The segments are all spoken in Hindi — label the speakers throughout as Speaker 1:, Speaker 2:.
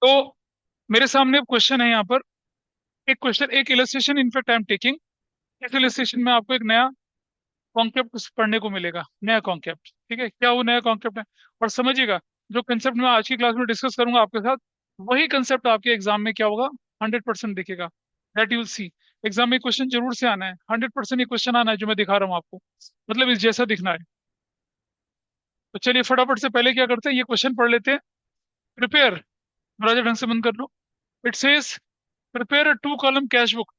Speaker 1: तो मेरे सामने क्वेश्चन है यहाँ पर। एक क्वेश्चन, एक illustration in fact I am taking. इस इलस्ट्रेशन में आपको एक नया कॉन्सेप्ट पढ़ने को मिलेगा, नया कॉन्सेप्ट। ठीक है, क्या वो नया कॉन्सेप्ट है? और समझिएगा, जो कंसेप्ट मैं आज की क्लास में डिस्कस करूंगा आपके साथ, वही कंसेप्ट आपके एग्जाम में क्या होगा, 100% दिखेगा। That you will see. Exam में क्वेश्चन जरूर से आना है, 100% ये क्वेश्चन आना है जो मैं दिखा रहा हूँ आपको, मतलब इस जैसा दिखना है। तो चलिए फटाफट से पहले क्या करते हैं, ये क्वेश्चन पढ़ लेते हैं। प्रिपेयर, राजा ढंग से बंद कर लो। It says prepare a 2 column cash book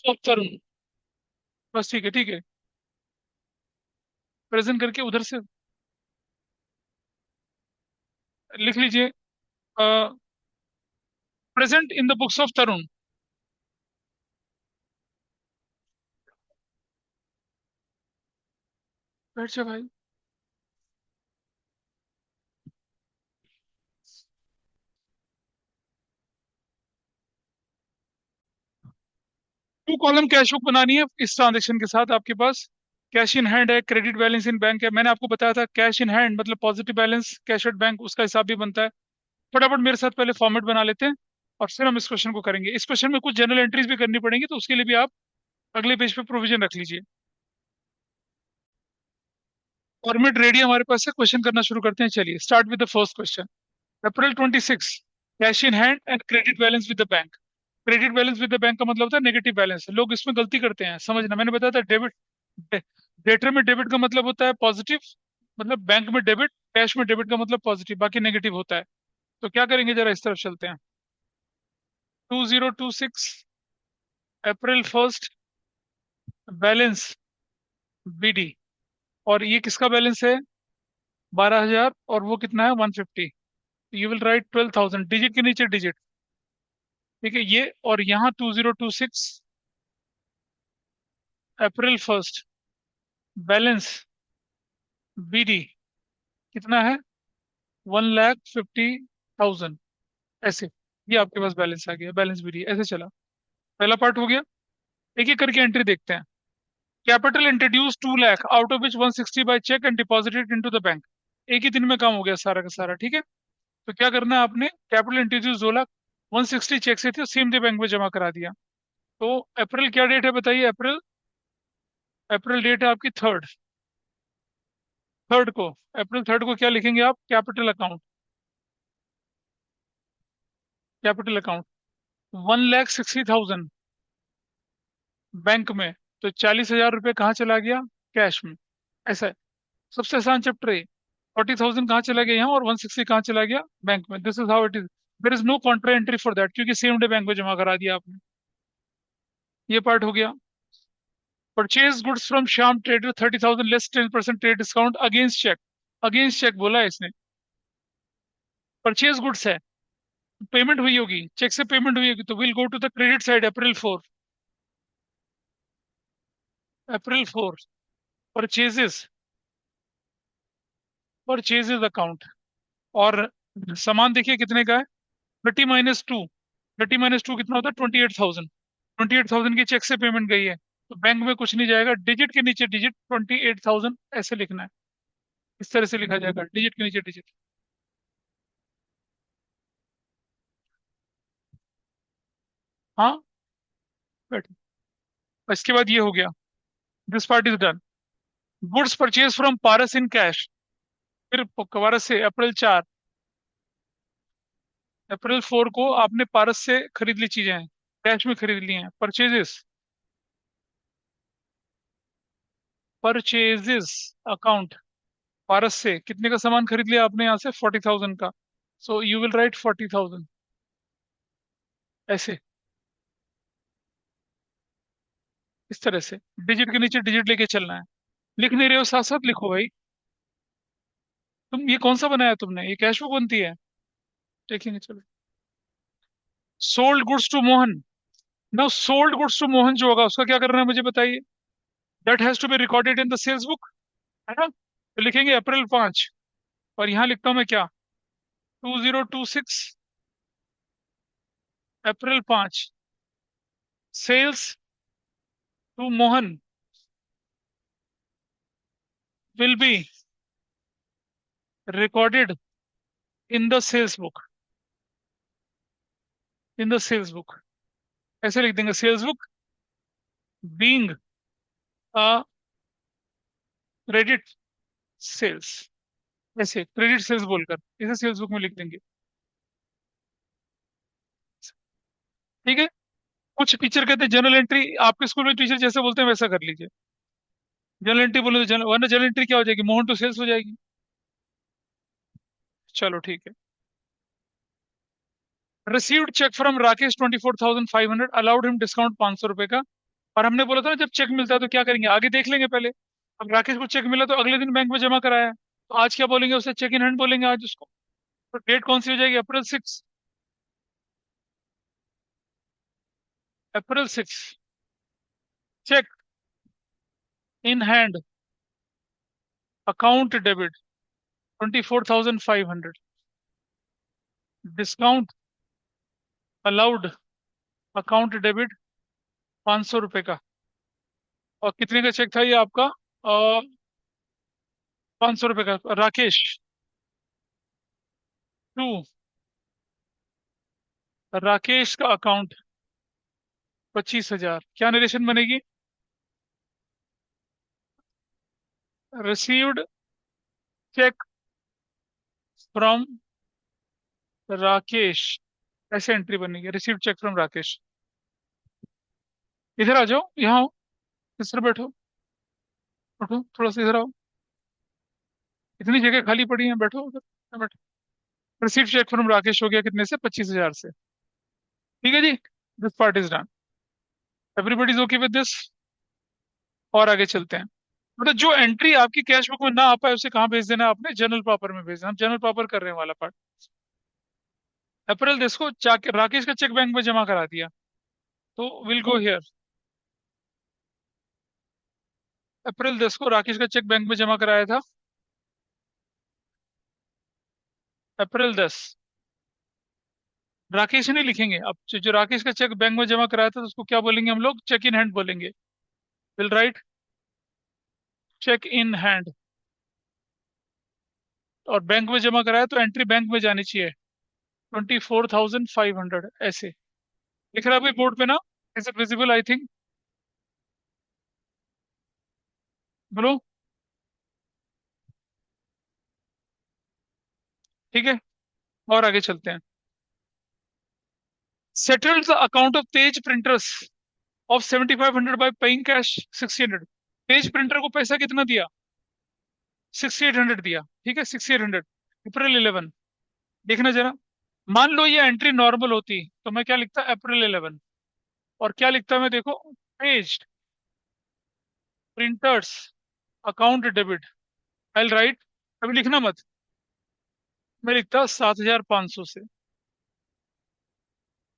Speaker 1: of Tarun. बस ठीक है, ठीक है। प्रेजेंट करके उधर से लिख लीजिए, present in the books of Tarun. बैठ जा भाई। 2 कॉलम कैश बुक बनानी है इस ट्रांजेक्शन के साथ। आपके पास कैश इन हैंड है, क्रेडिट बैलेंस इन बैंक है। मैंने आपको बताया था कैश इन हैंड मतलब positive balance, cash at bank, उसका हिसाब भी बनता है। फटाफट मेरे साथ पहले फॉर्मेट बना लेते हैं और फिर हम इस क्वेश्चन को करेंगे। इस क्वेश्चन में कुछ जनरल एंट्रीज भी करनी पड़ेंगी, तो उसके लिए भी आप अगले पेज पे प्रोविजन रख लीजिए। फॉर्मेट रेडी हमारे पास है, क्वेश्चन करना शुरू करते हैं। चलिए start with the first question. April 26, cash in hand and credit balance with the bank. Credit balance with the bank का मतलब होता है नेगेटिव बैलेंस। लोग इसमें गलती करते हैं, समझना, मैंने बताया था डेबिट, डेटर में डेबिट का मतलब होता है पॉजिटिव, मतलब बैंक में डेबिट, कैश में डेबिट का मतलब पॉजिटिव, बाकी नेगेटिव होता है। तो क्या करेंगे, जरा इस तरफ चलते हैं। 2026 April 1 बैलेंस बीडी। और ये किसका बैलेंस है? 12,000, और वो कितना है? 150। यू विल राइट 12,000 डिजिट के नीचे डिजिट। ठीक है ये, और यहाँ 2026 April 1 बैलेंस बीडी कितना है? 1,50,000। ऐसे, ये आपके पास बैलेंस आ गया, बैलेंस बीडी ऐसे चला। पहला पार्ट हो गया। एक एक करके एंट्री देखते हैं। Capital introduce 2 lakh out of which 160 by cheque and deposited into the bank. एक ही दिन में काम हो गया सारा का सारा। ठीक है, तो क्या करना है आपने, कैपिटल इंट्रोड्यूस 2 लाख, 160 चेक से थे, सेम डे बैंक में जमा करा दिया। तो अप्रैल क्या डेट है बताइए? अप्रैल, अप्रैल डेट है आपकी थर्ड, थर्ड को, अप्रैल 3 को क्या लिखेंगे आप? Capital account, capital account 1,60,000 bank में। तो 40,000 रुपये कहाँ चला गया? कैश में। ऐसा है, सबसे आसान चैप्टर है। 40,000 कहाँ चला गया? यहाँ। और 160 कहाँ चला गया? बैंक में। This is how it is. There is no contra entry for that, क्योंकि सेम डे बैंक में जमा करा दिया आपने। ये पार्ट हो गया। Purchase goods from Shyam trader 30,000 less 10% trade discount against cheque. Against cheque बोला है इसने, परचेज गुड्स है, पेमेंट हुई होगी, चेक से पेमेंट हुई होगी, तो will go to the credit side. April 4, April 4 purchases, purchases account. और सामान देखिए कितने का है? 30 - 2, 30 - 2 कितना होता है? 28,000। 28,000 की चेक से पेमेंट गई है, तो बैंक में कुछ नहीं जाएगा, डिजिट के नीचे डिजिट 28,000 ऐसे लिखना है। इस तरह से लिखा जाएगा, डिजिट के नीचे डिजिट। हाँ, बैठो। इसके बाद ये हो गया, this part is done. Goods purchase from Paras in cash. फिर पारस से अप्रैल 4, अप्रैल 4 को आपने पारस से खरीद ली चीजें, कैश में खरीद ली हैं। परचेजेस, परचेजेस अकाउंट, पारस से कितने का सामान खरीद लिया आपने? यहाँ से 40,000 का। सो यू विल राइट 40,000 ऐसे, इस तरह से डिजिट के नीचे डिजिट लेके चलना है। लिख नहीं रहे हो, साथ साथ लिखो भाई। तुम ये कौन सा बनाया तुमने? ये कैश बुक बनती है? देखेंगे चलो। Sold goods to Mohan. Now sold goods to Mohan जो होगा उसका क्या करना है मुझे बताइए? That has to be recorded in the sales book, है ना? तो लिखेंगे अप्रैल 5, और यहाँ लिखता हूं मैं क्या? 2026 April 5 sales to Mohan will be recorded in the sales book, in the sales book, ऐसे लिख देंगे, sales book being a credit sales, ऐसे क्रेडिट सेल्स बोलकर इसे सेल्स बुक में लिख देंगे। ठीक है। कुछ टीचर कहते हैं जनरल एंट्री, आपके स्कूल में टीचर जैसे बोलते हैं वैसा कर लीजिए। जनरल एंट्री बोले तो वरना जनरल एंट्री क्या हो जाएगी, मोहन टू सेल्स हो जाएगी। चलो ठीक है। Received cheque from Rakesh 24,500, allowed him discount 500 रुपए का। और हमने बोला था ना जब चेक मिलता है तो क्या करेंगे, आगे देख लेंगे पहले। अब राकेश को चेक मिला तो अगले दिन बैंक में जमा कराया, तो आज क्या बोलेंगे, उसे चेक इन हैंड बोलेंगे आज उसको। तो डेट कौन सी हो जाएगी, April 6, April 6। Cheque in hand, account debit 24,500, discount allowed, account debit 500 रुपए का। और कितने का चेक था ये आपका, 500 रुपए का। राकेश टू, राकेश का अकाउंट 25,000। क्या नरेशन बनेगी, रिसीव्ड चेक फ्रॉम राकेश, ऐसे एंट्री बनेगी, रिसीव्ड चेक फ्रॉम राकेश। इधर आ जाओ, यहाँ आओ, इस तरह बैठो, उठो थोड़ा सा, इधर आओ, इतनी जगह खाली पड़ी है, बैठो उधर, बैठो। रिसीव्ड चेक फ्रॉम राकेश हो गया कितने से, 25,000 से। ठीक है जी, this part is done, everybody is okay with this. और आगे चलते हैं। मतलब जो एंट्री आपकी कैश बुक में ना आ पाए उसे कहाँ भेज देना है आपने, जनरल प्रॉपर में भेज देना। हम जनरल प्रॉपर कर रहे हैं वाला पार्ट। अप्रैल 10 को राकेश का चेक बैंक में जमा करा दिया, तो विल गो हियर। April 10 को राकेश का चेक बैंक में जमा कराया था, April 10। राकेश ही नहीं लिखेंगे अब, जो राकेश का चेक बैंक में जमा कराया था तो उसको क्या बोलेंगे हम लोग, चेक इन हैंड बोलेंगे। Will write cheque in hand. और बैंक में जमा कराया तो एंट्री बैंक में जानी चाहिए, 24,500, ऐसे लिख रहा है अभी बोर्ड पे ना, is it visible, I think, बोलो। ठीक है, और आगे चलते हैं। Settled the account of Tej printers of 7,500 bye paying cash 600। Tej printer को पैसा कितना दिया, 6,800 दिया। ठीक है, 6,800, April 11। देखना जरा, मान लो ये एंट्री नॉर्मल होती तो मैं क्या लिखता, April 11। और क्या लिखता मैं देखो, पेज प्रिंटर्स अकाउंट डेबिट, आई राइट, अभी लिखना मत, मैं लिखता 7,500 से।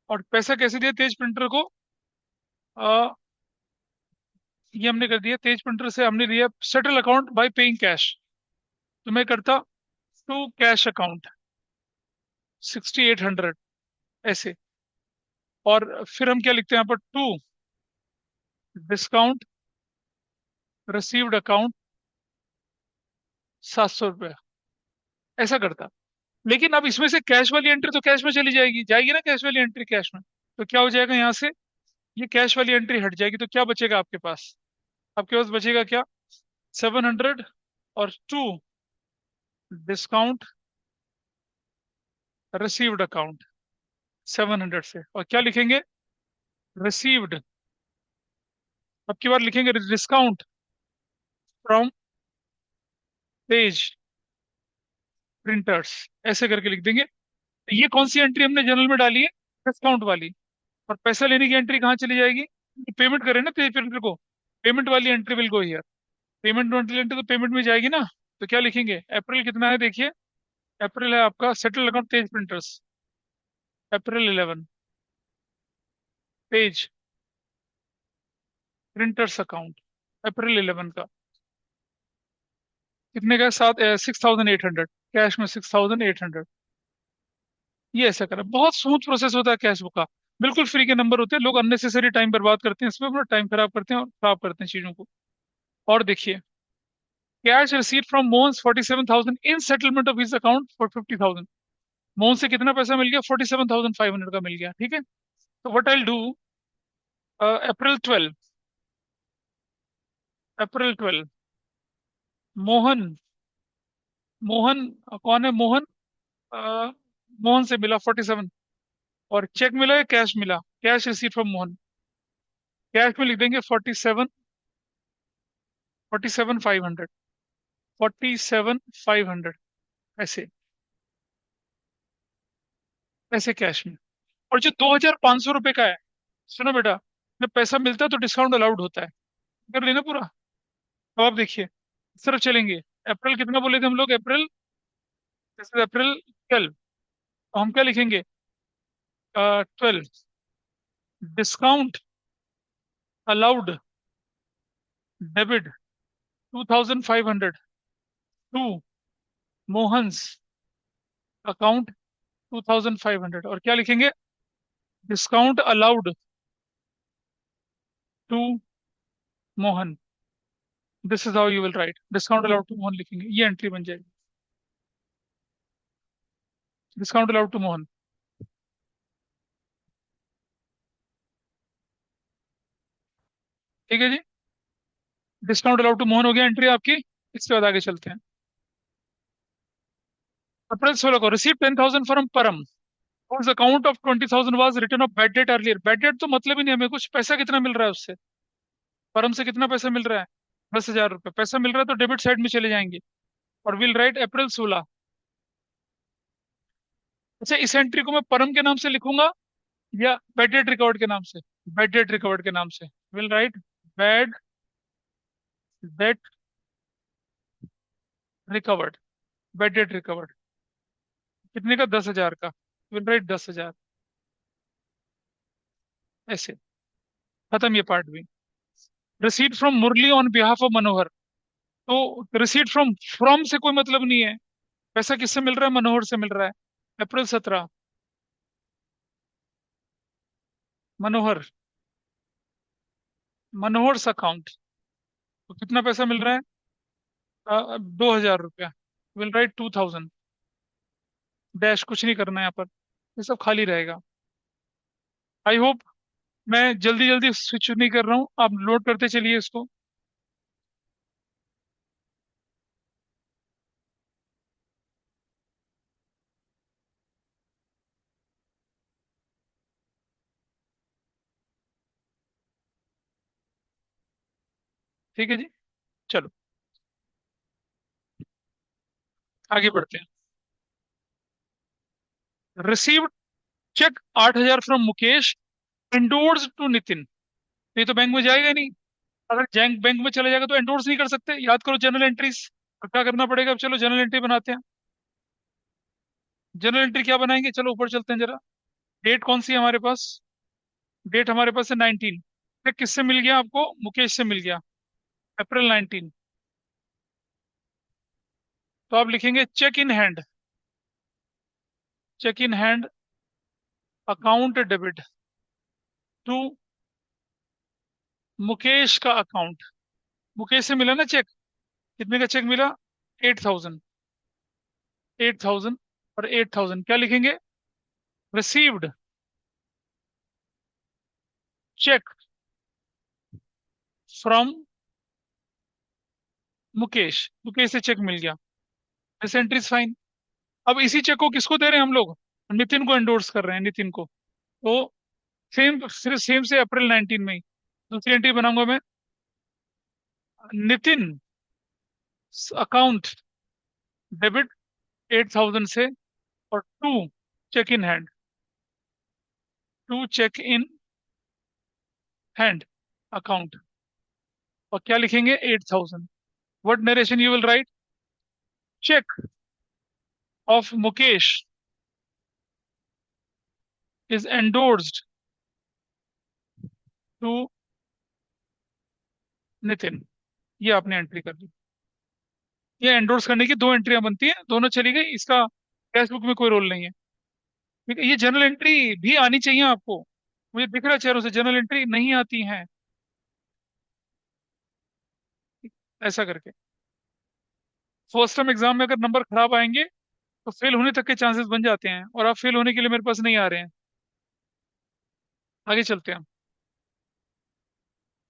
Speaker 1: और पैसा कैसे दिया तेज प्रिंटर को, आ, ये हमने कर दिया, तेज प्रिंटर से हमने दिया settle account by paying cash, तो मैं करता टू कैश अकाउंट 6,800, ऐसे। और फिर हम क्या लिखते हैं यहाँ पर, टू डिस्काउंट रिसीव्ड अकाउंट 700 रुपया, ऐसा करता। लेकिन अब इसमें से कैश वाली एंट्री तो कैश में चली जाएगी, जाएगी ना कैश वाली एंट्री कैश में, तो क्या हो जाएगा यहाँ से, ये कैश वाली एंट्री हट जाएगी, तो क्या बचेगा आपके पास, आपके पास बचेगा क्या, 700 और टू डिस्काउंट रिसीव्ड अकाउंट 700 से। और क्या लिखेंगे, रिसीव्ड, अब की बार लिखेंगे डिस्काउंट फ्रॉम पेज प्रिंटर्स, ऐसे करके लिख देंगे। तो ये कौन सी एंट्री हमने जनरल में डाली है, डिस्काउंट वाली। और पैसा लेने की एंट्री कहाँ चली जाएगी, पेमेंट करें ना पेज प्रिंटर को, पेमेंट वाली entry will go here. Payment वाली एंट्री तो पेमेंट में जाएगी ना, तो क्या लिखेंगे, अप्रैल कितना है देखिए, अप्रैल है आपका settle account Tej printers, April 11, page printers account April 11 का, कितने का, 6,800, कैश में 6,800। ये ऐसा करा, बहुत स्मूथ प्रोसेस होता है कैश बुक का, बिल्कुल फ्री के नंबर होते हैं, लोग अननेसेसरी टाइम बर्बाद करते हैं इसमें, अपना टाइम खराब करते हैं और खराब करते हैं चीजों को। और देखिए, cash receipt from Mohan 47,000 in settlement of his account for 50,000। Mohan से कितना पैसा मिल गया? 47,500 का मिल गया, ठीक है। तो व्हाट आई डू, अप्रैल 12, अप्रैल 12, मोहन, मोहन कौन है मोहन? अ, मोहन से मिला 47, और चेक मिला या कैश मिला? Cash receive from Mohan. Cash में लिख देंगे 47, 47,500, ऐसे, ऐसे कैश में। और जो 2,500 रुपये का है, सुनो बेटा, जब पैसा मिलता है तो डिस्काउंट अलाउड होता है, कर लेना पूरा। अब आप देखिए, इस तरफ चलेंगे। अप्रैल कितना बोले थे हम लोग? अप्रैल, जैसे अप्रैल 12, तो हम क्या लिखेंगे? 12, discount allowed, debit 2,500 to Mohan's account 2,500, और क्या लिखेंगे? Discount allowed to Mohan. This is how you will write, discount allowed to Mohan लिखेंगे, ये एंट्री बन जाएगी, डिस्काउंट अलाउड टू मोहन। ठीक है जी, डिस्काउंट अलाउड टू मोहन हो गया एंट्री आपकी। इसके बाद आगे चलते हैं। अप्रैल 16 को रिसीव 10,000 फ्रॉम परम, उस account of 20,000 was written of bad debt earlier. Bad debt तो मतलब ही नहीं हमें कुछ, पैसा कितना मिल रहा है उससे? परम से कितना पैसा मिल रहा है? 10,000 रुपये पैसा मिल रहा है, तो डेबिट साइड में चले जाएंगे, और विल राइट अप्रैल 16। अच्छा, इस एंट्री को मैं परम के नाम से लिखूंगा या बैड डेट रिकवर्ड के नाम से? बैड डेट रिकवर्ड के नाम से। Will write bad debt recovered, bad debt recovered, कितने का? 10,000 का। विल राइट 10,000, ऐसे। खत्म ये पार्ट भी। Receipt from Murli on behalf of Manohar, तो रिसीट फ्रॉम से कोई मतलब नहीं है। पैसा किससे मिल रहा है? मनोहर से मिल रहा है। अप्रैल 17, मनोहर, मनोहर अकाउंट, तो कितना पैसा मिल रहा है? 2,000 रुपया। विल राइट 2,000, डैश, कुछ नहीं करना है यहाँ पर, ये सब खाली रहेगा। आई होप मैं जल्दी जल्दी स्विच नहीं कर रहा हूँ, आप लोड करते चलिए इसको। ठीक है जी, चलो आगे बढ़ते हैं। Received cheque 8,000 from Mukesh, endorse to Nitin. तो ये तो बैंक में जाएगा नहीं, अगर बैंक बैंक में चला जाएगा तो एंडोर्स नहीं कर सकते, याद करो जनरल एंट्रीज। अब क्या करना पड़ेगा? अब चलो जनरल एंट्री बनाते हैं। जनरल एंट्री क्या बनाएंगे? चलो ऊपर चलते हैं जरा। डेट कौन सी है हमारे पास? डेट हमारे पास है 19। चेक किससे मिल गया आपको? मुकेश से मिल गया, अप्रैल 19। तो आप लिखेंगे cheque in hand, cheque in hand account debit to Mukesh का अकाउंट। मुकेश से मिला ना चेक, कितने का चेक मिला? 8,000, 8,000, और 8,000 क्या लिखेंगे? Received cheque from Mukesh, Mukesh से चेक मिल गया, दिस एंट्री इज फाइन। अब इसी चेक को किसको दे रहे हैं हम लोग? नितिन को एंडोर्स कर रहे हैं, नितिन को। तो सेम, सिर्फ सेम से अप्रैल 19 में ही दूसरी एंट्री बनाऊंगा मैं। नितिन अकाउंट डेबिट 8,000 से, और to cheque in hand, to cheque in hand account, और क्या लिखेंगे? 8,000। What narration you will write? Cheque of Mukesh is endorsed to Nitin. ये आपने एंट्री कर ली। ये एंडोर्स करने की दो एंट्रियां बनती हैं, दोनों चली गई, इसका कैश बुक में कोई रोल नहीं है। ठीक है, ये जनरल एंट्री भी आनी चाहिए आपको। मुझे दिख रहा है चेहरों से जनरल एंट्री नहीं आती है, ऐसा करके। फर्स्ट टर्म एग्जाम में अगर नंबर खराब आएंगे तो फेल होने तक के चांसेस बन जाते हैं, और आप फेल होने के लिए मेरे पास नहीं आ रहे हैं। आगे चलते हैं।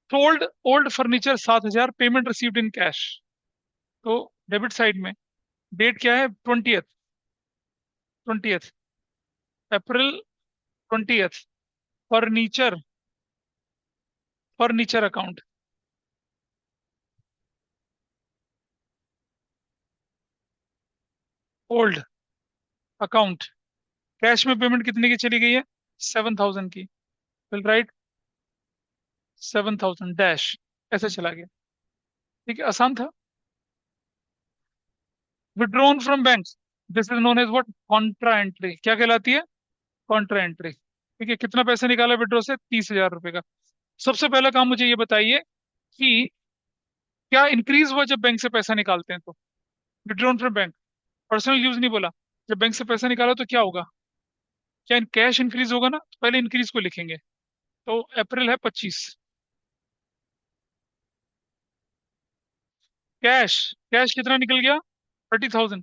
Speaker 1: Sold old furniture 7,000, payment received in cash. तो डेबिट साइड में डेट क्या है? 20th। 20th अप्रैल 20th। Furniture, furniture account, old account. Cash में पेमेंट कितने की चली गई है? 7,000 की। विल राइट 7,000 डैश, ऐसे चला गया। ठीक है, आसान था। Withdrawn from bank, this is known as what? Contra entry. क्या कहलाती है? Contra entry. ठीक है, कितना पैसा निकाला विड्रॉ से? 30,000 रुपए का। सबसे पहला काम मुझे ये बताइए कि क्या इंक्रीज हुआ जब बैंक से पैसा निकालते हैं तो? Withdrawn from bank, personal use नहीं बोला। जब बैंक से पैसा निकाला तो क्या होगा? क्या कैश इंक्रीज होगा ना? तो पहले इंक्रीज को लिखेंगे। तो अप्रैल है 25। कैश, कैश कितना निकल गया? 30,000।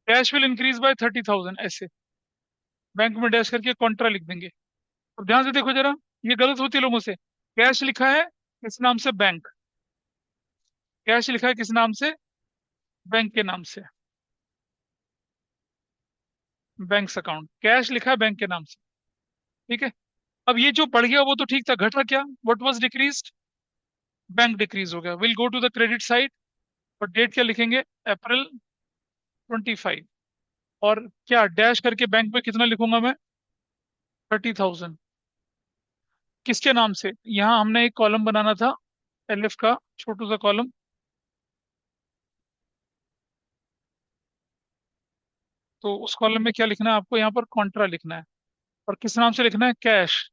Speaker 1: कैश विल इंक्रीज बाय 30,000, ऐसे बैंक में डैश करके कॉन्ट्रा लिख देंगे। अब ध्यान से देखो जरा, ये गलत होती है लोगों से। कैश लिखा है किस नाम से? बैंक। कैश लिखा है किस नाम से? बैंक के नाम से। बैंक अकाउंट, कैश लिखा है बैंक के नाम से। ठीक है। अब ये जो बढ़ गया वो तो ठीक था, घटा क्या? What was decreased? Bank decrease हो गया। Will go to the credit side, और डेट क्या लिखेंगे? अप्रैल 25। और क्या डैश करके बैंक में कितना लिखूंगा मैं? 30,000। किसके नाम से? यहाँ हमने एक कॉलम बनाना था, एलएफ का छोटू सा कॉलम। तो उस कॉलम में क्या लिखना है आपको? यहाँ पर कॉन्ट्रा लिखना है। और किस नाम से लिखना है? Cash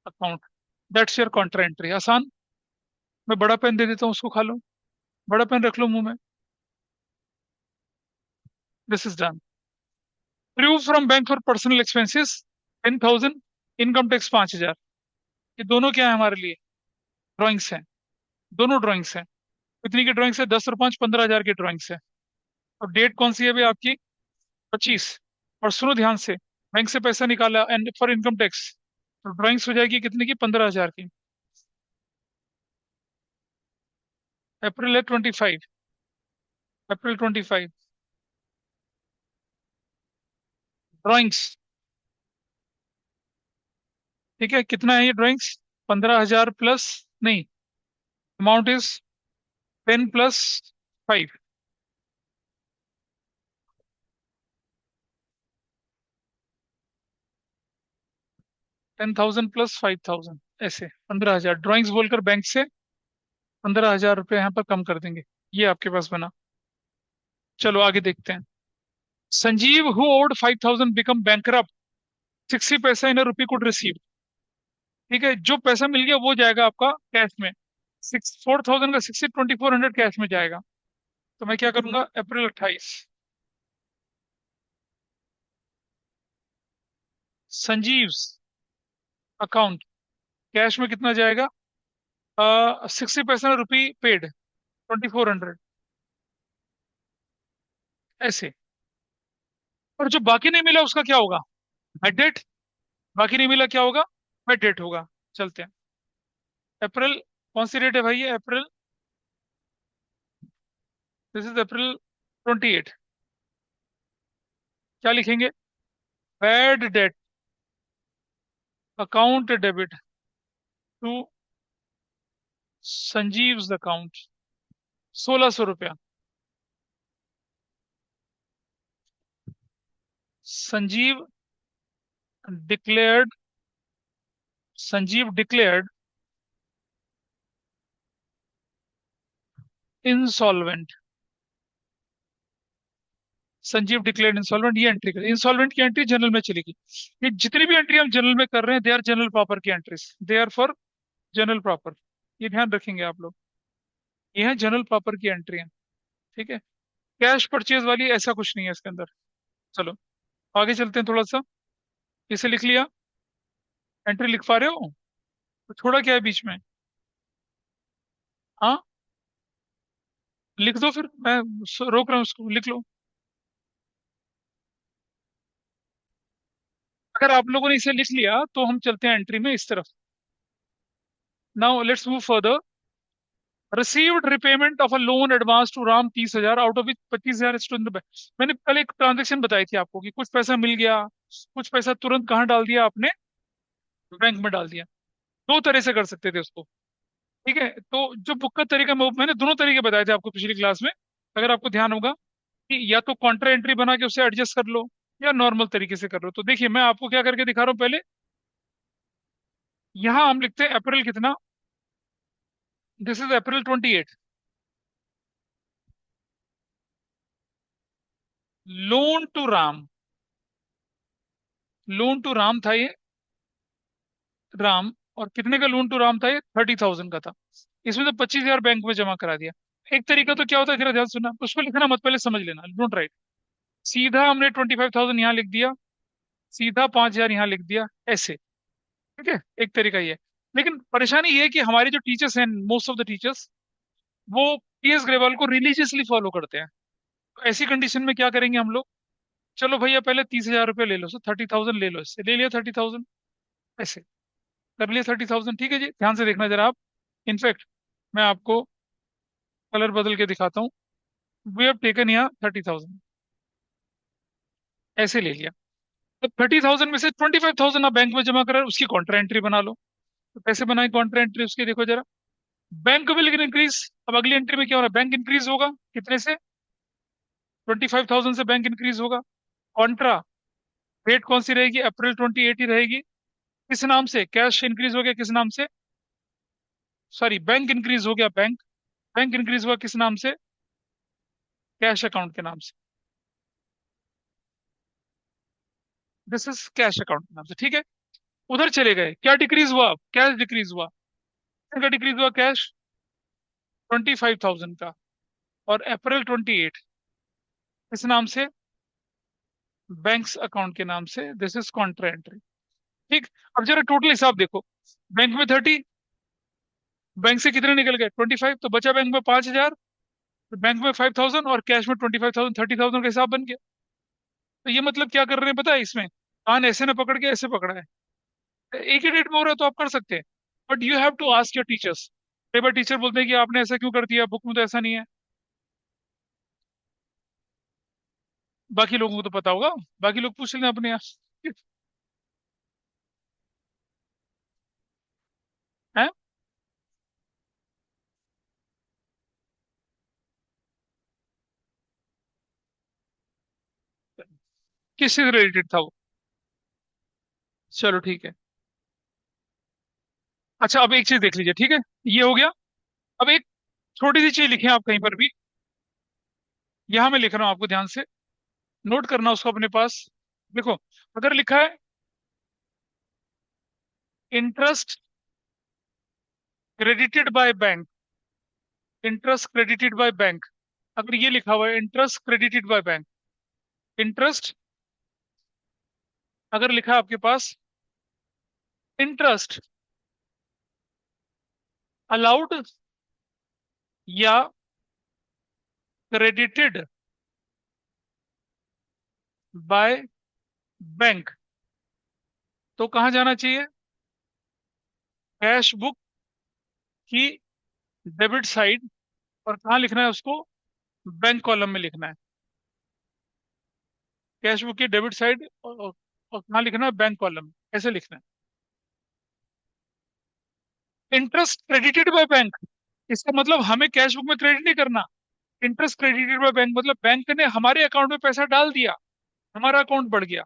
Speaker 1: account. That's your Contra entry. आसान। मैं बड़ा पेन दे देता हूँ, उसको खा लो। बड़ा पेन रख लो मुंह में। This is done. Prove from bank for personal expenses 10,000, income tax 5,000। ये दोनों क्या है हमारे लिए? ड्राइंग्स हैं। दोनों ड्राइंग्स हैं। कितनी की ड्राइंग्स है? 10 और 5 15,000 की ड्राइंग्स है। और डेट कौन सी है भाई आपकी? 25। और सुनो ध्यान से, बैंक से पैसा निकाला एंड फॉर इनकम टैक्स, तो ड्राइंग्स हो जाएगी कितने की? 15,000 की। अप्रैल है 25। अप्रैल 25। ड्राइंग्स। ठीक है, कितना है ये ड्राइंग्स? 15,000 प्लस, नहीं, अमाउंट इज 10 + 5। 10,000 + 5,000, ऐसे 15,000 ड्राइंग्स बोलकर बैंक से 15,000 रुपये यहाँ पर कम कर देंगे। ये आपके पास बना। चलो आगे देखते हैं। Sanjeev who owed 5,000 become bankrupt, 60 paisa in rupee could receive. ठीक है, जो पैसा मिल गया वो जाएगा आपका कैश में। 4,000 का 60, 2,400 कैश में जाएगा। तो मैं क्या करूंगा? अप्रैल 28। संजीव अकाउंट, कैश में कितना जाएगा? 60 पैसा रुपी पेड, 2,400, ऐसे। और जो बाकी नहीं मिला उसका क्या होगा? Bed date. बाकी नहीं मिला क्या होगा? बेड डेट होगा। चलते हैं। अप्रैल, कौन सी डेट है भाई? ये अप्रैल, दिस इज अप्रैल 28। क्या लिखेंगे? Bad debt account debit to Sanjeev account, 1,600 रुपया। Sanjeev declared, Sanjeev declared insolvent. Sanjeev declared insolvent, ये एंट्री करें। इंसॉल्वेंट की एंट्री जनरल में चलेगी। ये जितनी भी एंट्री हम जनरल में कर रहे हैं, दे आर जनरल प्रॉपर की entries, they are for journal proper. ये ध्यान रखेंगे आप लोग। ये है जनरल प्रॉपर की एंट्री है। ठीक है। कैश परचेज वाली ऐसा कुछ नहीं है इसके अंदर। चलो आगे चलते हैं थोड़ा सा। इसे लिख लिया? एंट्री लिख पा रहे हो? तो छोड़ा क्या है बीच में? हाँ, लिख दो फिर, मैं रोक रहा हूँ उसको, लिख लो। अगर आप लोगों ने इसे लिख लिया तो हम चलते हैं एंट्री में इस तरफ। Now let's move further. Received repayment of a loan advance to Ram 30,000, out of which 25,000 is to in the bank. मैंने कल एक ट्रांजेक्शन बताई थी आपको कि कुछ पैसा मिल गया, कुछ पैसा तुरंत कहाँ डाल दिया आपने, बैंक में डाल दिया। दो तरह से कर सकते थे उसको। ठीक है, तो जो बुक का तरीका मैंने दोनों तरीके बताए थे आपको पिछली क्लास में, अगर आपको ध्यान होगा, कि या तो कॉन्ट्रा एंट्री बना के उसे एडजस्ट कर लो, या नॉर्मल तरीके से कर लो। तो देखिए मैं आपको क्या करके दिखा रहा हूँ पहले। यहाँ हम लिखते हैं अप्रैल कितना, this is April 28। Loan to Ram, loan to Ram था ये, राम। और कितने का लोन टू राम था ये, 30,000 का था। इसमें तो 25,000 बैंक में जमा करा दिया। एक तरीका तो क्या होता है, जरा ध्यान सुनना, उस पर लिखना मत, पहले समझ लेना, डोंट राइट। सीधा हमने 25,000 यहाँ लिख दिया, सीधा 5,000 यहाँ लिख दिया, ऐसे। ठीक है, एक तरीका ये है। लेकिन परेशानी ये है कि हमारे जो टीचर्स हैं, मोस्ट ऑफ द टीचर्स, वो पीएस ग्रेवाल को रिलीजियसली फॉलो करते हैं। तो ऐसी कंडीशन में क्या करेंगे हम लोग, चलो भैया पहले 30,000 रुपये ले लो, सो 30,000 ले लो, इससे ले लिया 30,000, ऐसे कर लिया 30,000। ठीक है जी, ध्यान से देखना जरा आप। इनफैक्ट मैं आपको कलर बदल के दिखाता हूँ। वी हैव टेकन यहाँ 30,000, ऐसे ले लिया। तो 30,000 में से 25,000 आप बैंक में जमा करा, उसकी कॉन्ट्रा एंट्री बना लो। तो कैसे बनाए कॉन्ट्रा एंट्री उसकी, देखो जरा। बैंक विल इंक्रीज, अब अगली एंट्री में क्या हो रहा है, बैंक इंक्रीज होगा कितने से, 25,000 से बैंक इंक्रीज होगा। कॉन्ट्रा डेट कौन सी रहेगी, अप्रैल 28 ही रहेगी। किस नाम से, कैश इंक्रीज हो गया किस नाम से, सॉरी बैंक इंक्रीज हो गया, बैंक, बैंक इंक्रीज हुआ किस नाम से, कैश अकाउंट के नाम से। दिस इज कैश अकाउंट के नाम से। ठीक है, उधर चले गए, क्या डिक्रीज हुआ, कैश डिक्रीज हुआ। कितने का डिक्रीज हुआ कैश, 25,000 का। और अप्रैल 28 किस नाम से, बैंक्स अकाउंट के नाम से, दिस इज कॉन्ट्रा एंट्री। ठीक। अब जरा टोटल हिसाब देखो, बैंक में 30, बैंक से कितने निकल गए 25, तो बचा बैंक में 5,000, बैंक में 5,000 और कैश में 25,000, 30,000 का हिसाब बन गया। तो ये मतलब क्या कर रहे हैं पता है इसमें, कान ऐसे ना पकड़ के ऐसे पकड़ा है। एक ही डेट में हो रहा है तो आप कर सकते हैं, but you have to ask your teachers. कई बार टीचर बोलते हैं कि आपने ऐसा क्यों कर दिया, बुक में तो ऐसा नहीं है। बाकी लोगों को तो पता होगा, बाकी लोग पूछ लेना अपने यहाँ। हैं, किससे रिलेटेड था वो, चलो ठीक है। अच्छा अब एक चीज देख लीजिए, ठीक है, ये हो गया। अब एक छोटी सी चीज लिखें आप कहीं पर भी, यहां मैं लिख रहा हूं, आपको ध्यान से नोट करना उसको अपने पास। देखो, अगर लिखा है interest credited by bank, interest credited by bank, अगर ये लिखा हुआ है interest credited by bank, interest अगर लिखा है आपके पास इंटरेस्ट अलाउड या क्रेडिटेड बाय बैंक, तो कहाँ जाना चाहिए, कैश बुक की डेबिट साइड। और कहाँ लिखना है उसको, बैंक कॉलम में लिखना है, कैश बुक की डेबिट साइड। और कहाँ लिखना है, बैंक कॉलम में, ऐसे लिखना है। इंटरेस्ट क्रेडिटेड बाय बैंक, इसका मतलब हमें कैश बुक में क्रेडिट नहीं करना। इंटरेस्ट क्रेडिटेड बाय बैंक मतलब बैंक ने हमारे अकाउंट में पैसा डाल दिया, हमारा अकाउंट बढ़ गया।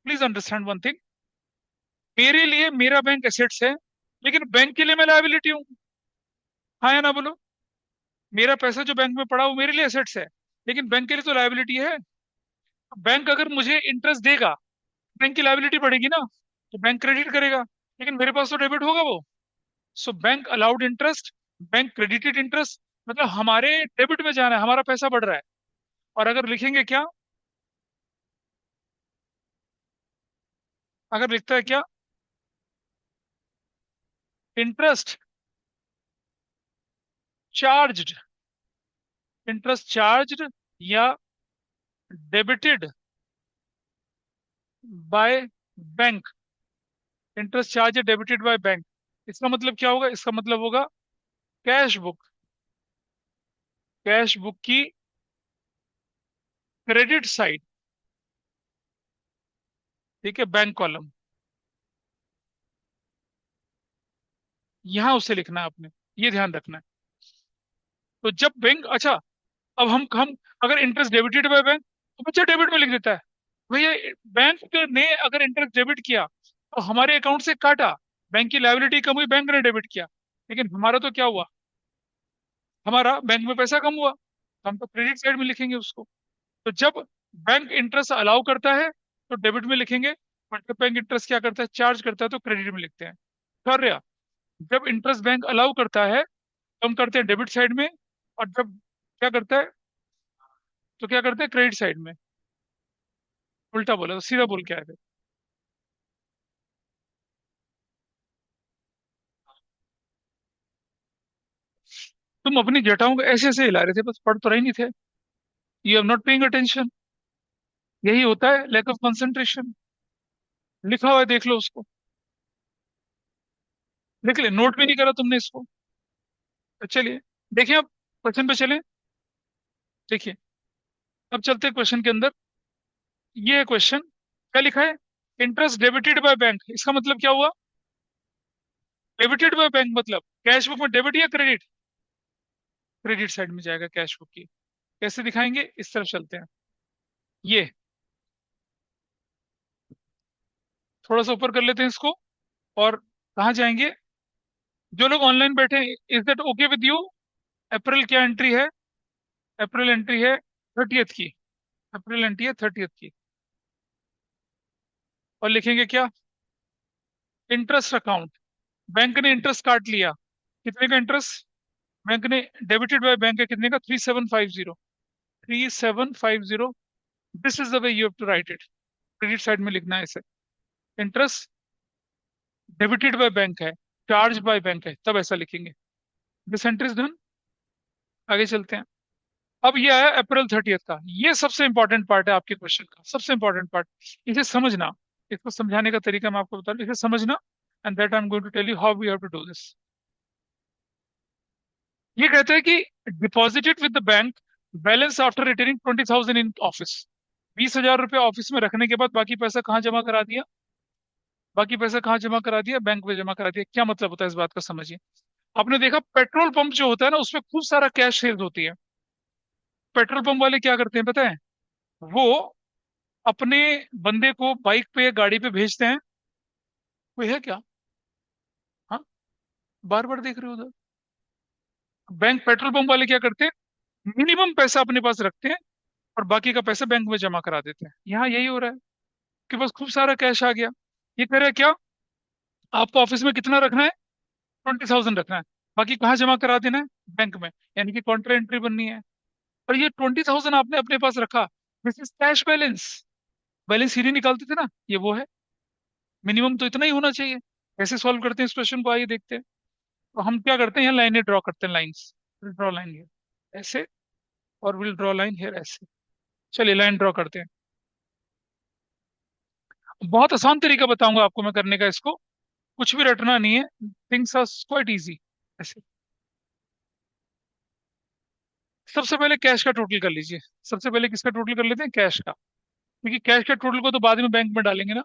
Speaker 1: प्लीज अंडरस्टैंड वन थिंग, मेरे लिए मेरा बैंक एसेट्स है, लेकिन बैंक के लिए मैं लायबिलिटी हूँ। हाँ या ना बोलो, मेरा पैसा जो बैंक में पड़ा वो मेरे लिए एसेट्स है, लेकिन बैंक के लिए तो लायबिलिटी है। बैंक अगर मुझे इंटरेस्ट देगा, बैंक की लायबिलिटी बढ़ेगी ना, तो बैंक क्रेडिट करेगा, लेकिन मेरे पास तो डेबिट होगा वो। So bank allowed interest, bank credited interest, मतलब हमारे डेबिट में जाना है, हमारा पैसा बढ़ रहा है। और अगर लिखेंगे क्या, अगर लिखता है क्या, इंटरेस्ट चार्ज्ड, इंटरेस्ट चार्ज्ड या debited by bank, interest charge debited by bank. इसका मतलब क्या होगा? इसका मतलब होगा कैश बुक, कैश बुक की क्रेडिट साइड, ठीक है, बैंक कॉलम, यहां उसे लिखना है आपने, ये ध्यान रखना है। तो जब बैंक, अच्छा, अब हम अगर इंटरेस्ट डेबिटेड बाय बैंक, तो बच्चा डेबिट में लिख देता है। भैया, बैंक ने अगर इंटरेस्ट डेबिट किया तो हमारे अकाउंट से काटा, बैंक की लायबिलिटी कम हुई, बैंक ने डेबिट किया। लेकिन हमारा तो क्या हुआ, हमारा बैंक में पैसा कम हुआ, तो हम तो क्रेडिट साइड में लिखेंगे उसको। तो जब बैंक इंटरेस्ट अलाउ करता है तो डेबिट में लिखेंगे, और जब बैंक इंटरेस्ट क्या करता है, चार्ज करता है, तो क्रेडिट में लिखते हैं। कर, जब इंटरेस्ट बैंक अलाउ करता है तो हम करते हैं डेबिट साइड में, और जब क्या करता है, तो क्या करते हैं क्रेडिट साइड में। उल्टा बोला तो सीधा बोल के आए थे। तुम अपनी जटाओं को ऐसे ऐसे हिला रहे थे, बस पढ़ तो रहे नहीं थे। You have not paying attention. यही होता है लैक ऑफ कंसंट्रेशन। लिखा हुआ है, देख लो उसको। देख ले, नोट भी नहीं करा तुमने इसको। तो चलिए, देखिए अब क्वेश्चन पे चलें। देखिए, अब चलते हैं क्वेश्चन के अंदर। ये है क्वेश्चन, क्या लिखा है? इंटरेस्ट डेबिटेड बाय बैंक, इसका मतलब क्या हुआ? डेबिटेड बाय बैंक मतलब कैश बुक में डेबिट या क्रेडिट? क्रेडिट साइड में जाएगा कैश बुक की। कैसे दिखाएंगे, इस तरफ चलते हैं। ये थोड़ा सा ऊपर कर लेते हैं इसको, और कहाँ जाएंगे? जो लोग ऑनलाइन बैठे हैं, is that okay with you? April क्या एंट्री है? अप्रैल एंट्री है 30th की। अप्रैल एंट्री है 30th की। और लिखेंगे क्या? Interest account. बैंक ने इंटरेस्ट काट लिया। कितने का इंटरेस्ट? बैंक ने डेबिटेड बाय बैंक है कितने का? 3750। 3750। This is the way you have to write it. Credit side में लिखना है इसे। इंटरेस्ट डेबिटेड बाय बैंक है, चार्ज बाय बैंक है, तब ऐसा लिखेंगे। This entry is done. आगे चलते हैं। अब ये आया अप्रैल 30th का, ये सबसे इंपॉर्टेंट पार्ट है आपके क्वेश्चन का, सबसे इंपॉर्टेंट पार्ट। इसे समझना, इसको समझाने का तरीका मैं आपको बता रहा हूं, इसे समझना। And that I am going to tell you how we have to do this. ये कहता है कि deposited with the bank balance after returning 20,000 in office. 20,000 रुपये ऑफिस में रखने के बाद बाकी पैसा कहाँ जमा करा दिया? बाकी पैसा कहाँ जमा करा दिया? बैंक में जमा करा दिया। क्या मतलब होता है इस बात का, समझिए। आपने देखा पेट्रोल पंप जो होता है ना, उसमें खूब सारा कैश सेल्स होती है। पेट्रोल पंप वाले क्या करते हैं पता है? वो अपने बंदे को बाइक पे या गाड़ी पे भेजते हैं। कोई है क्या? हाँ, बार बार देख रहे हो उधर। बैंक पेट्रोल पंप वाले क्या करते हैं? मिनिमम पैसा अपने पास रखते हैं, और बाकी का पैसा बैंक में जमा करा देते हैं। यहाँ यही हो रहा है कि बस खूब सारा कैश आ गया। ये कह रहा है क्या? आपको ऑफिस में कितना रखना है? 20,000 रखना है। बाकी कहाँ जमा करा देना है? बैंक में। यानी कि कॉन्ट्रा एंट्री बननी है। और ये 20,000 आपने अपने पास रखा, this is cash balance. Balance ही नहीं निकालते थे ना, ये वो है। मिनिमम तो इतना ही होना चाहिए। कैसे सॉल्व करते हैं इस क्वेश्चन को, आइए देखते हैं। तो हम क्या करते हैं, यहाँ लाइनें ड्रॉ करते हैं, लाइंस। ड्रॉ लाइन हियर ऐसे, और विल ड्रॉ लाइन हियर ऐसे। चलिए लाइन ड्रॉ करते हैं। बहुत आसान तरीका बताऊंगा आपको मैं करने का इसको। कुछ भी रटना नहीं है। Things are quite easy. ऐसे। सबसे पहले कैश का टोटल कर लीजिए। सबसे पहले किसका टोटल कर लेते हैं? कैश का। क्योंकि कैश के टोटल को तो बाद में बैंक में डालेंगे ना।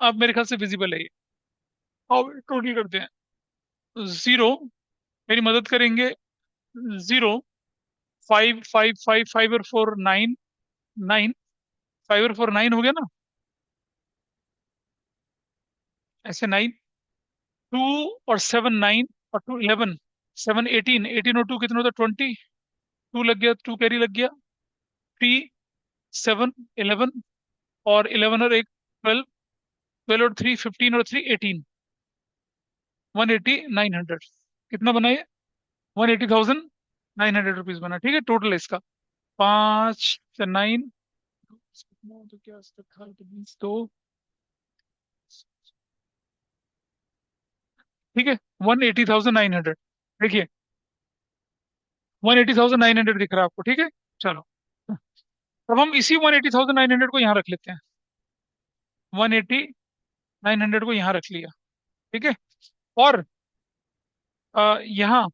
Speaker 1: आप मेरे ख्याल से विजिबल है ये। और टोटल करते हैं। जीरो, मेरी मदद करेंगे। Zero, five five five five और फोर नाइन। नाइन, फाइव और फोर नाइन हो गया ना, ऐसे नाइन। टू और सेवन नाइन, और टू 11। सेवन 18, 18 और टू कितना होता है? 20। टू लग गया, टू कैरी लग गया। थ्री, सेवन, 11, और 11 और एक 12। 12 और थ्री 15, और थ्री 18। 180, 900। कितना बना ये? 180,900 रुपीज बना, ठीक है, टोटल है इसका। पाँच, नाइन, तो क्या था, तो 20, तो ठीक है, 180,900। देखिए, 180,900 दिख रहा है आपको, ठीक है। चलो, अब हम इसी 180,900 को यहाँ रख लेते हैं। 180,900 को यहाँ रख लिया। ठीक है। और यहाँ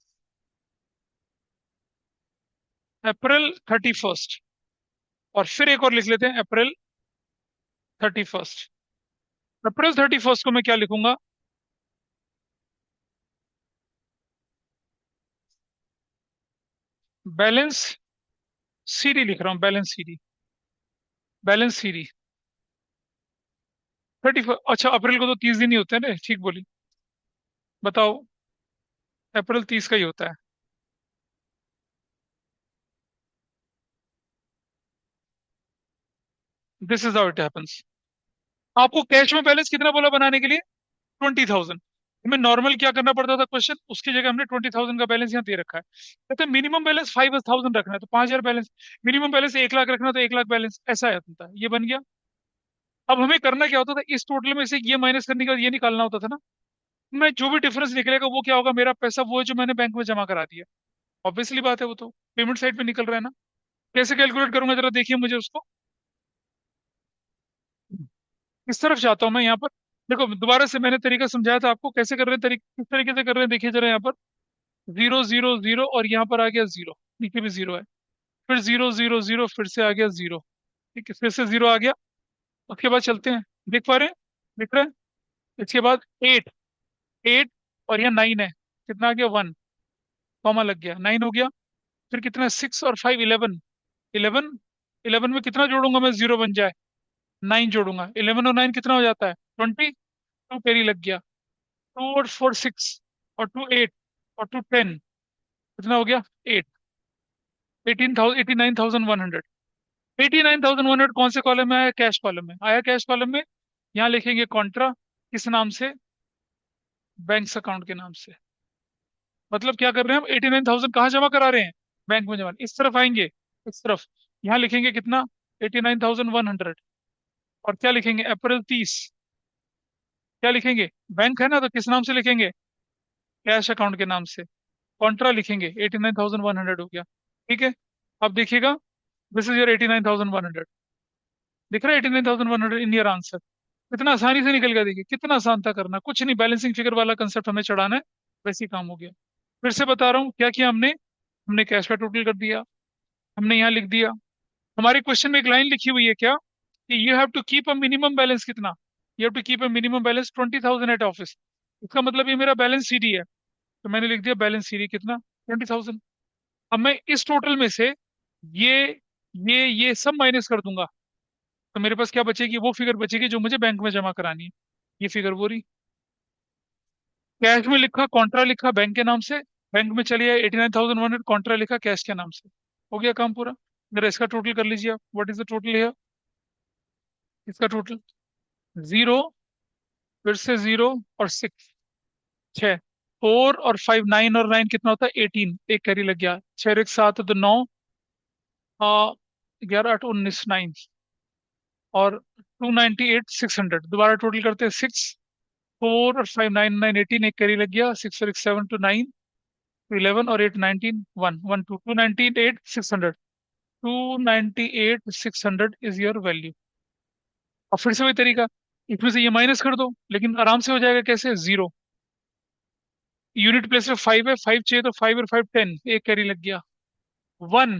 Speaker 1: April 31st, और फिर एक और लिख लेते हैं April 31st। April 31st को मैं क्या लिखूंगा? बैलेंस सीडी लिख रहा हूँ, बैलेंस सीडी 31। अच्छा, अप्रैल को तो 30 दिन ही होते हैं ना, ठीक बोली। बताओ, अप्रैल 30 का ही होता है। This is how it happens. आपको कैश में बैलेंस कितना बोला बनाने के लिए? 20,000। हमें नॉर्मल क्या करना पड़ता था क्वेश्चन, उसकी जगह हमने 20,000 का बैलेंस यहाँ दे रखा है। कहते हैं मिनिमम बैलेंस 5,000 रखना है तो 5,000 बैलेंस, मिनिमम बैलेंस 1 लाख रखना है तो 1 लाख बैलेंस, ऐसा आता था। ये बन गया। अब हमें करना क्या होता था, इस टोटल में से ये माइनस करने के बाद ये निकालना होता था ना। मैं जो भी डिफरेंस निकलेगा वो क्या होगा, मेरा पैसा वो है जो मैंने बैंक में जमा करा दिया। ऑब्वियसली बात है, वो तो पेमेंट साइड पे निकल रहा है ना। कैसे कैलकुलेट करूंगा जरा देखिए मुझे उसको। किस तरफ जाता हूँ मैं यहाँ पर? देखो दोबारा से मैंने तरीका समझाया था आपको, कैसे कर रहे हैं, किस तरीके से कर रहे हैं, देखिए जरा यहाँ पर। 0 0 0 और यहाँ पर आ गया 0, नीचे भी 0 है। फिर 0 0 0, फिर से आ गया 0। ठीक है, फिर से 0 आ गया। उसके बाद चलते हैं, देख पा रहे हैं? दिख रहा है? इसके बाद 8, 8 और यहाँ 9 है। कितना आ गया? 1, कॉमा लग गया, 9 हो गया। फिर कितना? 6 और 5, 11। 11, 11 में कितना जोड़ूंगा मैं 0 बन जाए? 9 जोड़ूंगा। 11 और 9 कितना हो जाता है? 20। टू कैरी लग गया। 2 और 4 6, और 2 8, और 2 10, कितना हो गया? 8। 89,100। 89,100 कौन से कॉलम में आया? कैश कॉलम में आया। कैश कॉलम में यहाँ लिखेंगे कॉन्ट्रा, किस नाम से? बैंक अकाउंट के नाम से। मतलब क्या कर रहे हैं हम, 89,000 कहाँ जमा करा रहे हैं? बैंक में जमा। इस तरफ आएंगे, इस तरफ, यहाँ लिखेंगे कितना? 89,100। और क्या लिखेंगे? April 30। क्या लिखेंगे? बैंक है ना, तो किस नाम से लिखेंगे? कैश अकाउंट के नाम से। कॉन्ट्रा लिखेंगे, 89,100 हो गया। ठीक है। अब देखिएगा, दिस इज योर 89,100। दिख रहा है 89,100 इन योर आंसर। कितना आसानी से निकल गया, देखिए कितना आसान था करना, कुछ नहीं, बैलेंसिंग फिगर वाला कंसेप्ट हमें चढ़ाना है, वैसे ही काम हो गया। फिर से बता रहा हूँ क्या किया हमने। हमने कैश का टोटल कर दिया, हमने यहाँ लिख दिया। हमारे क्वेश्चन में एक लाइन लिखी हुई है क्या, कि you have to keep a minimum balance कितना? You have to keep a minimum balance 20,000 at office. इसका मतलब ये मेरा बैलेंस सीडी है, तो मैंने लिख दिया बैलेंस सीडी कितना? 20,000। अब मैं इस टोटल में से ये ये सब माइनस कर दूंगा, तो मेरे पास क्या बचेगी? वो फिगर बचेगी जो मुझे बैंक में जमा करानी है। ये फिगर वो रही। कैश में लिखा, कॉन्ट्रा लिखा बैंक के नाम से, बैंक में चलिए 89,100, कॉन्ट्रा लिखा कैश के नाम से। हो गया काम पूरा। जरा इसका टोटल कर लीजिए आप, व्हाट इज द टोटल है इसका टोटल? 0, फिर से 0 और 6, 6, 4 और 5, 9 और 9 कितना होता है? 18। एक कैरी लग गया। 6 और 1 7 तो 9, 11 8 19, 9, और 298,600। दोबारा टोटल करते हैं। 6 4 और 5 9 9 18, एक कैरी लग गया। 6 और 1 7 तो 9, 11 और 8 19, 1 1 2 298,600। 298,600 इज योर वैल्यू। और फिर से वही तरीका, इसमें से ये माइनस कर दो, लेकिन आराम से हो जाएगा। कैसे? 0, यूनिट प्लेस में 5 है, 5 चाहिए तो 5 और 5 10, एक कैरी लग गया। 1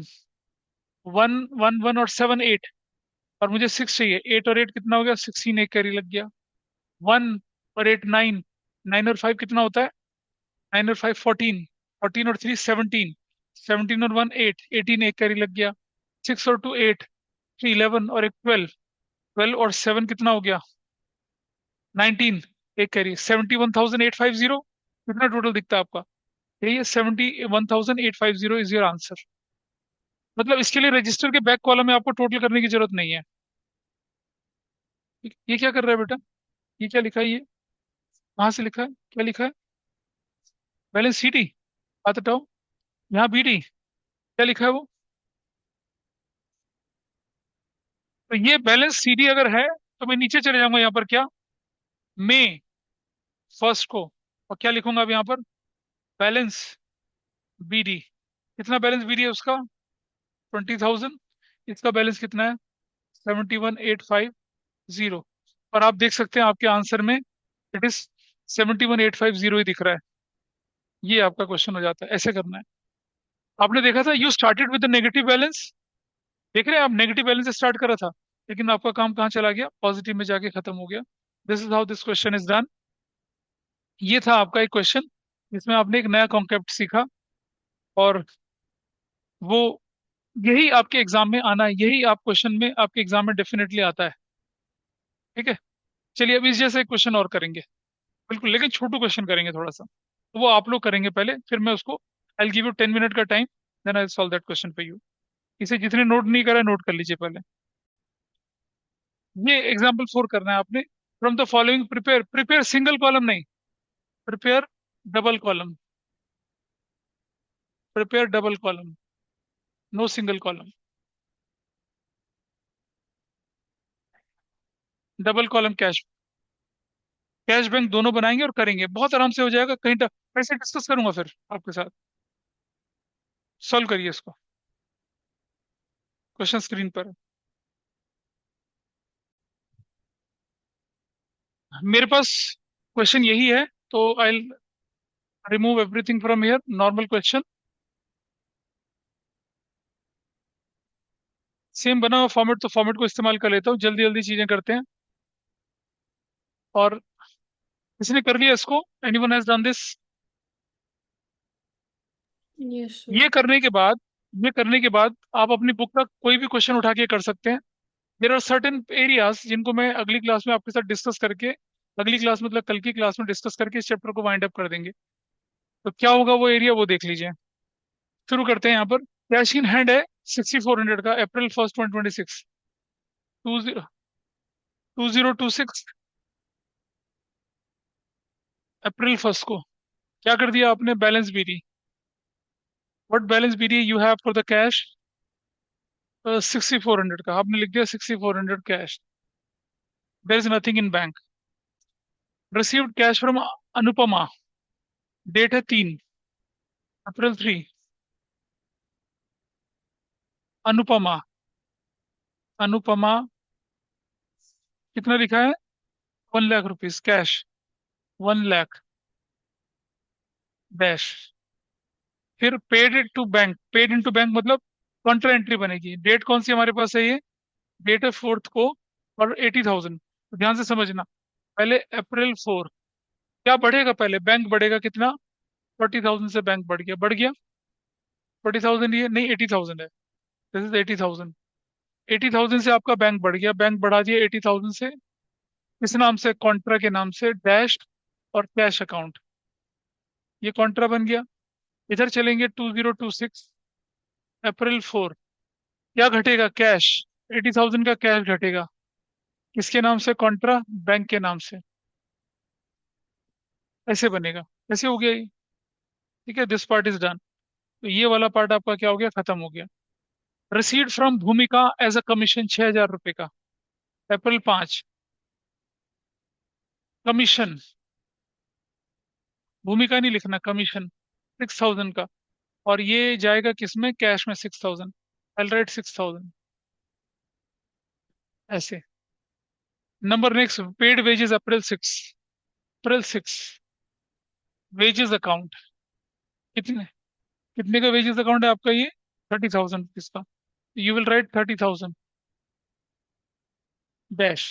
Speaker 1: 1 1 1 और 7 8, और मुझे 6 चाहिए। 8 और 8 कितना हो गया? 16, एक कैरी लग गया। 1 और 8 9, 9 और 5 कितना होता है? 9 और 5 14, 14 और 3 17, 17 और 1 8, 18, एक कैरी लग गया। 6 और 2 8, 3 11, और एक 12, 12 और 7 कितना हो गया? 19, एक कैरी। 71,850 कितना टोटल दिखता है आपका? यही है, 71,850 इज योर आंसर। मतलब इसके लिए रजिस्टर के बैक कॉलम में आपको टोटल करने की जरूरत नहीं है। ये क्या कर रहा है बेटा? ये क्या लिखा है ये? कहाँ से लिखा है? क्या लिखा है? बैलेंस सीटी, बात हटाओ। यहाँ बीडी, क्या लिखा है वो? तो ये बैलेंस सीडी अगर है तो मैं नीचे चले जाऊंगा, यहाँ पर क्या, मई फर्स्ट को, और क्या लिखूंगा अब यहाँ पर? Balance BD. कितना बैलेंस बीडी है उसका? 20,000। इसका बैलेंस कितना है? 71,850। और आप देख सकते हैं आपके आंसर में इट इज 71,850 ही दिख रहा है। ये आपका क्वेश्चन हो जाता है, ऐसे करना है। आपने देखा था you started with the negative balance, देख रहे हैं आप, नेगेटिव बैलेंस से स्टार्ट करा था, लेकिन आपका काम कहाँ चला गया? पॉजिटिव में जाके खत्म हो गया। This is how this question is done. ये था आपका एक क्वेश्चन जिसमें आपने एक नया कॉन्सेप्ट सीखा, और वो यही आपके एग्जाम में आना है, यही आप क्वेश्चन में आपके एग्जाम में डेफिनेटली आता है। ठीक है, चलिए अब इस जैसे क्वेश्चन और करेंगे, बिल्कुल, लेकिन छोटू क्वेश्चन करेंगे थोड़ा सा, तो वो आप लोग करेंगे पहले, फिर मैं उसको, आई गिव यू 10 मिनट का time, then I solve that question for you. इसे जितने नोट नहीं करा नोट कर लीजिए पहले। ये एग्जाम्पल 4 करना है आपने। From the following prepare, prepare single column नहीं, prepare double column, prepare double column, no single column, double column cash, cash bank दोनों बनाएंगे और करेंगे, बहुत आराम से हो जाएगा। कहीं तक ऐसे डिस्कस करूंगा फिर आपके साथ। सॉल्व करिए इसको, क्वेश्चन स्क्रीन पर है। मेरे पास क्वेश्चन यही है, तो I remove everything from here, normal question, same बना हुआ फॉर्मेट, तो फॉर्मेट को इस्तेमाल कर लेता हूँ, जल्दी जल्दी चीजें करते हैं। और किसने कर लिया इसको? Anyone has done this?
Speaker 2: Yes sir.
Speaker 1: ये करने के बाद, ये करने के बाद आप अपनी बुक का कोई भी क्वेश्चन उठा के कर सकते हैं। देर आर सर्टेन एरियाज जिनको मैं अगली क्लास में आपके साथ डिस्कस करके, अगली क्लास मतलब कल की क्लास में डिस्कस करके इस चैप्टर को वाइंड अप कर देंगे। तो क्या होगा वो एरिया, वो देख लीजिए। शुरू करते हैं यहाँ पर। कैश इन हैंड है 6400 का, April 1 2026, 2026, April 1 को क्या कर दिया आपने? Balance BD, what balance BD you have for the cash? 6400 का आपने लिख दिया, 6400 cash, there is nothing in bank. Received cash from Anupama, date है 3 April 3। अनुपमा, अनुपमा, कितना लिखा है? 1 lakh rupees cash, 1 lakh dash. फिर paid to bank, paid in to bank मतलब कॉन्ट्रा एंट्री बनेगी। डेट कौन सी हमारे पास है? ये डेट है 4 को, और 80,000। तो ध्यान से समझना, पहले April 4, क्या बढ़ेगा? पहले बैंक बढ़ेगा कितना? 40,000 से बैंक बढ़ गया, बढ़ गया 40,000, ये नहीं 80,000 है, दिस इज 80,000। 80,000 से आपका बैंक बढ़ गया, बैंक बढ़ा दिया 80,000 से, किस नाम से? कॉन्ट्रा के नाम से, डैश और कैश अकाउंट, ये कॉन्ट्रा बन गया। इधर चलेंगे 2026, April 4, क्या घटेगा? कैश, 80,000 का कैश घटेगा, किसके नाम से? कॉन्ट्रा, बैंक के नाम से। ऐसे बनेगा, ऐसे हो गया ये। ठीक है, दिस पार्ट इज डन। तो ये वाला पार्ट आपका क्या हो गया? खत्म हो गया। रिसीव्ड फ्रॉम भूमिका एज अ कमीशन 6,000 रुपए का, April 5, कमीशन, भूमिका नहीं लिखना, कमीशन 6,000 का, और ये जाएगा किसमें? कैश में 6,000, आई राइट 6,000 ऐसे। Number next, paid wages April 6, wages account, कितने, कितने का वेजेस अकाउंट है आपका? ये 30,000 रुपीज का, यू विल राइट 30,000 डैश।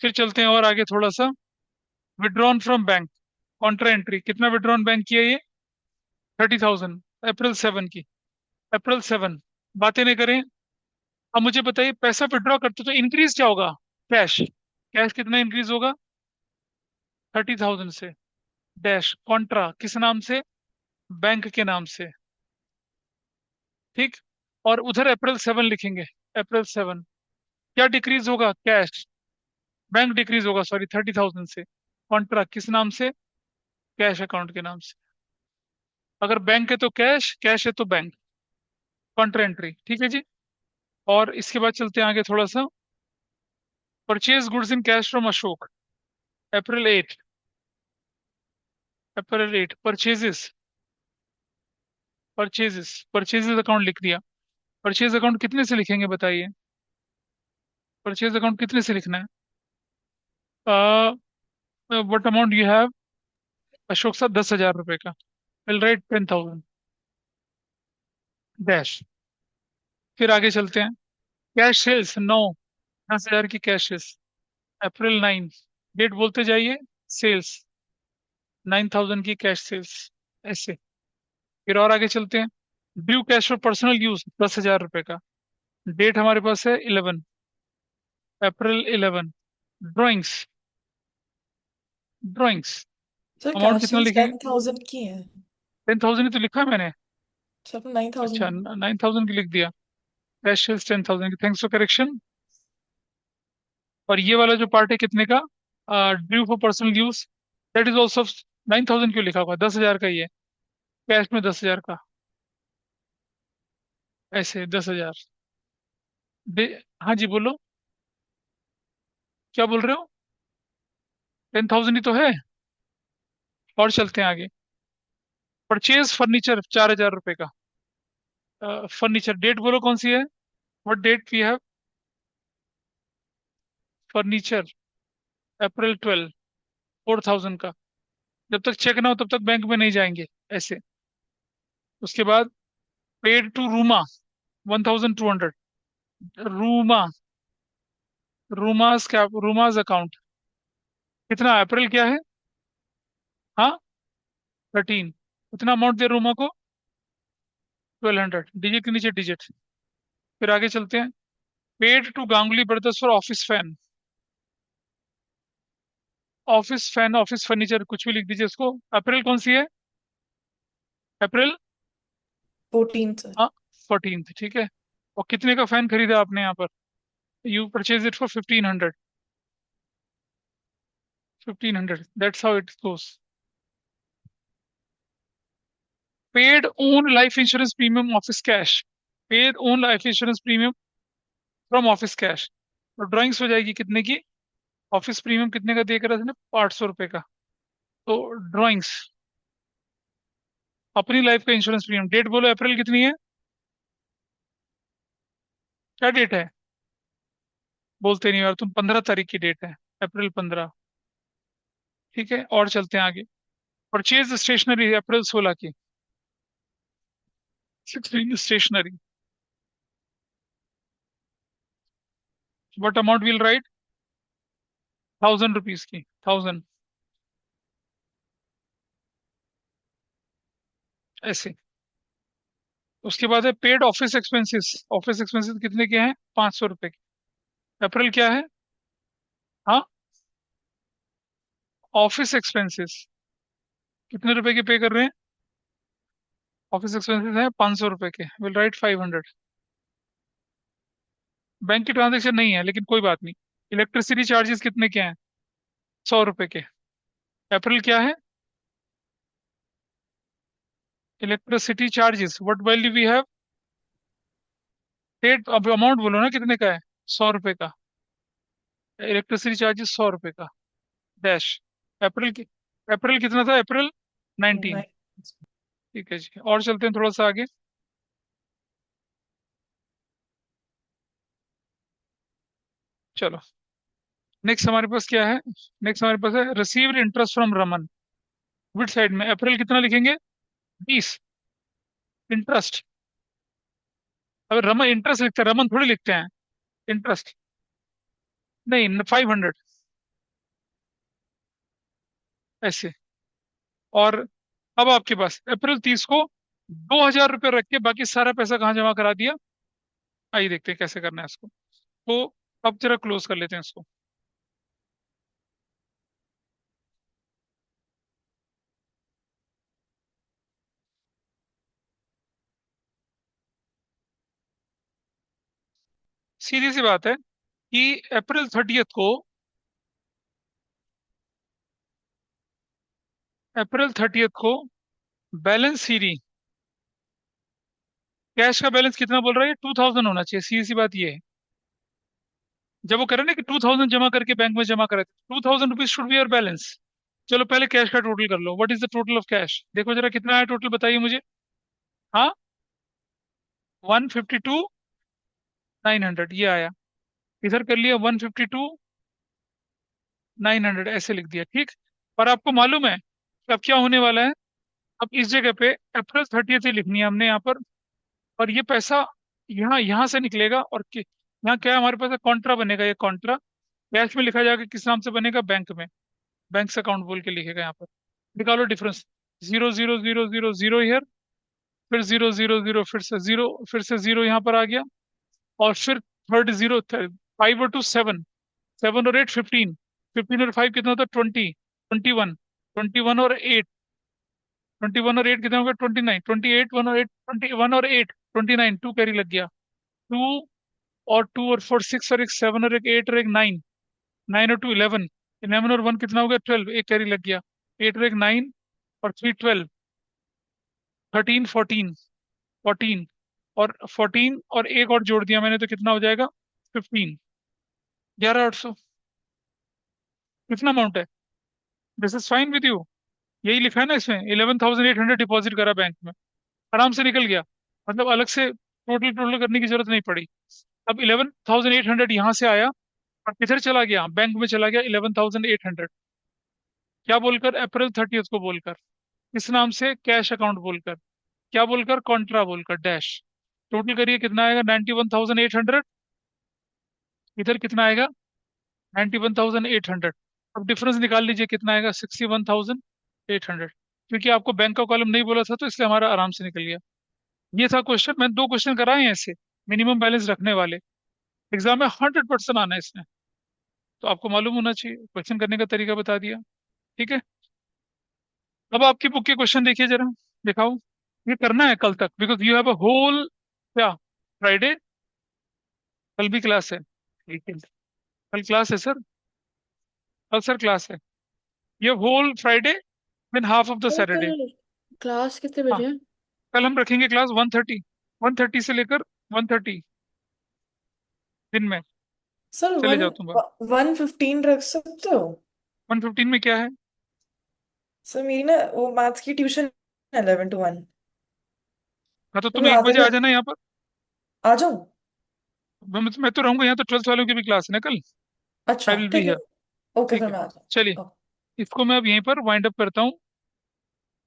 Speaker 1: फिर चलते हैं और आगे थोड़ा सा। Withdrawn from bank, Contra entry, कितना विड्रॉन बैंक किया ये? 30,000, April 7 की, April 7। बातें नहीं करें, अब मुझे बताइए, पैसा विड्रॉ करते तो इंक्रीज क्या होगा? कैश, कैश कितना इंक्रीज होगा? 30,000 से, डैश कॉन्ट्रा, किस नाम से? बैंक के नाम से। ठीक, और उधर April 7 लिखेंगे, April 7 क्या डिक्रीज होगा? कैश, बैंक डिक्रीज होगा, सॉरी, 30,000 से, कॉन्ट्रा किस नाम से? कैश अकाउंट के नाम से। अगर बैंक है तो कैश, कैश है तो बैंक, कॉन्ट्रा एंट्री। ठीक है जी। और इसके बाद चलते हैं आगे थोड़ा सा। Purchase goods in cash from Ashok, April 8, April 8, purchases, purchases, purchases account लिख दिया। परचेज अकाउंट कितने से लिखेंगे बताइए? परचेज अकाउंट कितने से लिखना है? What amount you have? Ashok sir 10,000 रुपए का। Will write 10,000 dash. फिर आगे चलते हैं। कैश सेल्स 9, 10,000 की कैश सेल्स। अप्रैल 9, डेट बोलते जाइए। सेल्स 9,000 की कैश सेल्स। ऐसे। फिर और आगे चलते हैं। Due cash for personal use 10,000 रुपए का। डेट हमारे पास है 11, अप्रैल 11। ड्रॉइंग्स, ड्रॉइंग्स
Speaker 2: सर
Speaker 1: अमाउंट कितना
Speaker 2: कैशेस
Speaker 1: लिखेंगे?
Speaker 2: 10,000 की है।
Speaker 1: 10,000 ही तो लिखा है मैंने।
Speaker 2: सर 9,000।
Speaker 1: अच्छा, 9,000 की लिख दिया। कैश सेल्स 10,000 की, थैंक्स फॉर करेक्शन। और ये वाला जो पार्ट है कितने का? Due for personal use, that is also 9,000 क्यों लिखा हुआ? 10,000 का ही है। कैश में 10,000 का। ऐसे 10,000। हाँ जी बोलो। क्या बोल रहे हो? 10,000 ही तो है। और चलते हैं आगे। परचेज फर्नीचर 4,000 रुपए का। फर्नीचर डेट बोलो कौन सी है? What date we have? Furniture April 12, 4,000 का। जब तक चेक ना हो तब तक बैंक में नहीं जाएंगे। ऐसे। उसके बाद paid to Ruma 1,200। Ruma, Ruma's account कितना? अप्रैल क्या है? हाँ, 13। कितना अमाउंट दे रूमा को? 1,200। डिजिट के नीचे डिजिट। फिर आगे चलते हैं। Paid to Ganguly brothers for office fan. Office fan, office furniture कुछ भी लिख दीजिए उसको। अप्रैल कौन सी है? April
Speaker 2: 14 sir.
Speaker 1: हाँ, 14। ठीक है। और कितने का फैन खरीदा आपने यहाँ पर? You purchase it for 1,500। 1,500, that's how it goes. Paid own life insurance premium office cash. Paid own life insurance premium from office cash. तो ड्राइंग्स हो जाएगी कितने की? ऑफिस प्रीमियम कितने का देकर रहा था? 800 रुपए का। तो ड्राइंग्स, अपनी लाइफ का इंश्योरेंस प्रीमियम। डेट बोलो अप्रैल कितनी है? क्या डेट है? बोलते नहीं यार तुम। 15 तारीख की डेट है। अप्रैल 15। ठीक है, और चलते हैं आगे। परचेज स्टेशनरी अप्रैल 16 की। 16 stationery. What amount will write? 1,000 rupees की। 1,000। ऐसे। उसके बाद है paid office expenses. Office expenses कितने के हैं? 500 रुपए के। अप्रैल क्या है? हाँ, ऑफिस एक्सपेंसेस कितने रुपए के पे कर रहे हैं? ऑफिस एक्सपेंसेस है 500 रुपए के। Will write 500। बैंक की ट्रांजेक्शन नहीं है लेकिन कोई बात नहीं। इलेक्ट्रिसिटी चार्जेस कितने के हैं? 100 रुपए के। अप्रैल क्या है? Electricity charges what value we have? Date, अब अमाउंट बोलो ना कितने का है? 100 रुपए का। इलेक्ट्रिसिटी चार्जेस 100 रुपए का। डैश। अप्रैल की, अप्रैल कितना था? अप्रैल 19। ठीक है जी, और चलते हैं थोड़ा सा आगे। चलो। नेक्स्ट हमारे पास क्या है? नेक्स्ट हमारे पास है received interest from Raman. With side में अप्रैल कितना लिखेंगे? 20। इंटरेस्ट। अब रमन इंटरेस्ट लिखते हैं, रमन थोड़ी लिखते हैं इंटरेस्ट। नहीं, 500। ऐसे। और अब आपके पास अप्रैल 30 को 2,000 रुपये रख के बाकी सारा पैसा कहाँ जमा करा दिया? आइए देखते हैं कैसे करना है इसको। तो अब जरा क्लोज कर लेते हैं इसको। सीधी सी बात है कि अप्रैल 30 को, अप्रैल 30 को बैलेंस सीरी, कैश का बैलेंस कितना बोल रहा है? 2,000 होना चाहिए। सीधी सी बात ये है। जब वो करे ना कि 2,000 जमा करके बैंक में जमा करे, 2,000 rupees should be your balance. चलो पहले कैश का टोटल कर लो। What is the total of cash? देखो जरा कितना है टोटल, बताइए मुझे। हाँ, 152। 900 ये आया। इधर कर लिया 152 900 ऐसे लिख दिया, ठीक। और आपको मालूम है कि अब क्या होने वाला है। अब इस जगह पे April 30 ही लिखनी है हमने यहाँ पर। और ये पैसा यहाँ यहाँ से निकलेगा, और यहाँ क्या है हमारे पास, कॉन्ट्रा बनेगा, ये कॉन्ट्रा कैश में लिखा जाएगा, किस नाम से बनेगा, बैंक में। बैंक से अकाउंट बोल के लिखेगा यहाँ पर। निकालो डिफरेंस। 0 0 0 0 0 हियर, फिर 0 0 0 फिर से जीरो, फिर से जीरो यहाँ पर आ गया। और फिर थर्ड जीरो, 5 और 2 7, 7 और 8 15, 15 और 5 कितना होता है, 20, 21, 21 और 8 कितना होगा, 29, 28, 1 और 8, 21 और 8, 29, 2 कैरी लग गया। 2 और 2 और 4 6 और एक 7 और एक 8 और एक 9, 9 और 2 11, 11 और 1 कितना हो गया, 12, एक कैरी लग गया। 8 और एक 9 और 3 12, 13 14, 14 और 14 और एक और जोड़ दिया मैंने तो कितना हो जाएगा, 15, 11,800। कितना अमाउंट है, this is fine with you. यही लिखा है ना इसमें, 11,800 डिपॉजिट करा बैंक में, आराम से निकल गया। मतलब अलग से टोटल टोटल करने की जरूरत नहीं पड़ी। अब 11,800 यहाँ से आया और किधर चला गया, बैंक में चला गया 11,800। क्या बोलकर, April 30 को बोलकर, इस नाम से कैश अकाउंट बोलकर, क्या बोलकर, कॉन्ट्रा बोलकर, डैश। टोटल करिए कितना आएगा, 91,800। इधर कितना आएगा, 91,800। अब डिफरेंस निकाल लीजिए कितना आएगा, 61,800। क्योंकि आपको बैंक का कॉलम नहीं बोला था तो इसलिए हमारा आराम से निकल गया। ये था क्वेश्चन, मैंने 2 क्वेश्चन कराए हैं ऐसे, मिनिमम बैलेंस रखने वाले। एग्जाम में 100% आना है इसमें, तो आपको मालूम होना चाहिए। क्वेश्चन करने का तरीका बता दिया, ठीक है। अब आपकी बुक के क्वेश्चन देखिए जरा, दिखाओ। ये करना है कल तक, because you have a whole, क्या, फ्राइडे, कल भी क्लास है, ठीक है। कल क्लास है सर, कल सर क्लास है। ये whole Friday, then half of the
Speaker 2: sir
Speaker 1: Saturday.
Speaker 2: कल क्लास कितने
Speaker 1: हाँ,
Speaker 2: बजे है?
Speaker 1: कल हम रखेंगे क्लास 1:30, 1:30 से लेकर 1:30 दिन में।
Speaker 2: सर
Speaker 1: चले
Speaker 2: वन
Speaker 1: जाओ तुम बाहर।
Speaker 2: 1:15 रख सकते हो?
Speaker 1: 1:15 में क्या है।
Speaker 2: सर मेरी ना वो मैथ्स की ट्यूशन 11 to 1।
Speaker 1: हाँ तो
Speaker 2: तो
Speaker 1: तुम
Speaker 2: मैं
Speaker 1: 1 बजे
Speaker 2: आधे
Speaker 1: आ
Speaker 2: घंटे
Speaker 1: जाना यहाँ पर।
Speaker 2: आ जाऊं?
Speaker 1: मैं तो रहूंगा यहाँ, तो 12th वालों की भी क्लास है ना कल। आई
Speaker 2: अच्छा
Speaker 1: विल बी
Speaker 2: ठीक है।
Speaker 1: हियर।
Speaker 2: ओके
Speaker 1: ठीक
Speaker 2: फिर
Speaker 1: है,
Speaker 2: मैं आ जाऊँ।
Speaker 1: चलिए।
Speaker 2: ओके।
Speaker 1: इसको मैं अब यहीं पर वाइंड अप करता हूँ।